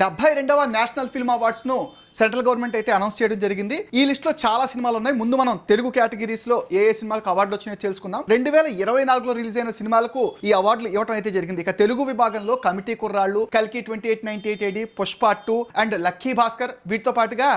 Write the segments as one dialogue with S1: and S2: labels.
S1: 72వ national film awards ను central government అయితే announce చేయడం జరిగింది. ఈ లిస్ట్ లో చాలా సినిమాలు ఉన్నాయి. ముందు మనం తెలుగు కేటగిరీస్ లో ఏ సినిమాలకు అవార్డులు వచ్చినాయో తెలుసుకుందాం. 2024లో రిలీజ్ అయిన సినిమాలకు ఈ అవార్డులు ఇవ్వడం అయితే జరిగింది. ఇక తెలుగు విభాగంలో కమిటీ కుర్రాళ్ళు, కల్కి 2898 AD, Pushpa 2 and lucky Bhaskar, వీటితో పాటుగా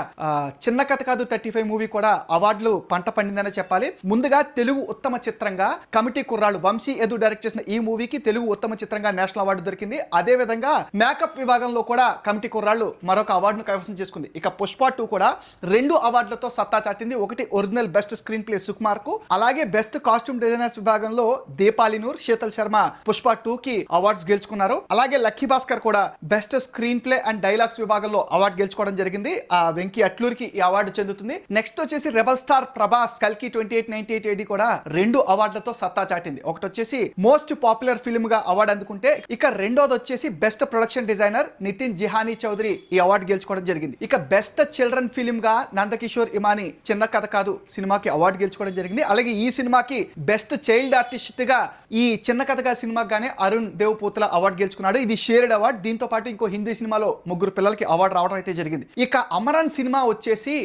S1: చిన్న కథ కాదు 35 మూవీ కూడా అవార్డులు పంట పండిందనే చెప్పాలి. ముందుగా తెలుగు ఉత్తమ చిత్రంగా కమిటీ కుర్రాళ్ళు వంశీ ఎదు డైరెక్ట్ చేసిన ఈ మూవీకి తెలుగు ఉత్తమ చిత్రంగా నేషనల్ అవార్డు దొరికింది. అదే విధంగా మేకప్ విభాగంలో కూడా కమిటీ కుర్రాళ్ళు మరొక అవార్డును కైవసం చేసుకుంది. ఇక పుష్ప 2 కూడా 2 అవార్డులతో సత్తా చాటింది. ఒకటి original best screen play Sukumar కు, అలాగే బెస్ట్ కాస్ట్యూమ్ డిజైనర్స్ విభాగంలో దీపాలి నూర్, శీతల్ శర్మ పుష్ప 2 కి అవార్డ్స్ గెలుచుకున్నారు. అలాగే లక్కీ భాస్కర్ కూడా best screen play and dialogues విభాగంలో అవార్డు గెలుచుకోవడం జరిగింది. ఆ వెంకీ అట్లూరికి ఈ అవార్డు చెందుతుంది. నెక్స్ట్ వచ్చేసి రెబల్ స్టార్ ప్రభాస్ కల్కి 2898 AD కూడా 2 అవార్డులతో సత్తా చాటింది. ఒకటి వచ్చేసి మోస్ట్ పాపులర్ ఫిల్మ్ గా అవార్డు అందుకుంటే, ఇక రెండోది వచ్చేసి best production designer Nitin Zihani Chaudhary ఈ అవార్డు గెలుచుకోవడం జరిగింది. ఇక బెస్ట్ చిల్డ్రన్ ఫిల్మ్ గా నందకిషోర్ ఇమాని చిన్న కథ కాదు సినిమాకి అవార్డు గెలుచుకోవడం జరిగింది. అలాగే ఈ సినిమాకి బెస్ట్ చైల్డ్ ఆర్టిస్ట్ గా ఈ చిన్న కథగా సినిమాకి గానీ అరుణ్ దేవ్ పూతల అవార్డు గెలుచుకున్నాడు. ఇది షేర్డ్ అవార్డు. దీంతో పాటు ఇంకో హిందీ సినిమాలో 3 పిల్లలకి అవార్డు రావడం అయితే జరిగింది. ఇక అమరాన్ సినిమా వచ్చేసి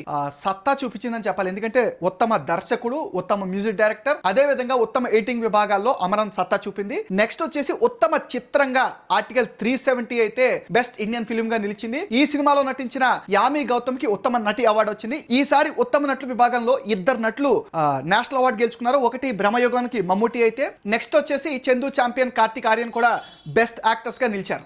S1: సత్తా చూపించిందని చెప్పాలి. ఎందుకంటే ఉత్తమ దర్శకుడు, ఉత్తమ మ్యూజిక్ డైరెక్టర్, అదే విధంగా ఉత్తమ ఎడిటింగ్ విభాగాల్లో అమరాన్ సత్తా చూపింది. నెక్స్ట్ వచ్చేసి ఉత్తమ చిత్రంగా ఆర్టికల్ 370 అయితే బెస్ట్ ఇండియన్ ఫిల్మ్ గా నిలిచింది. ఈ సినిమాలో నటించిన యామి గౌతమ్ కి ఉత్తమ నటి అవార్డు వచ్చింది. ఈసారి ఉత్తమ నటుల విభాగంలో 2 నటులు నేషనల్ అవార్డు గెలుచుకున్నారు. ఒకటి బ్రహ్మయుగానికి మమ్ముటి అయితే, నెక్స్ట్ వచ్చేసి చందు ఛాంపియన్ కార్తిక్ ఆర్యన్ కూడా బెస్ట్ యాక్టర్స్ గా నిలిచారు.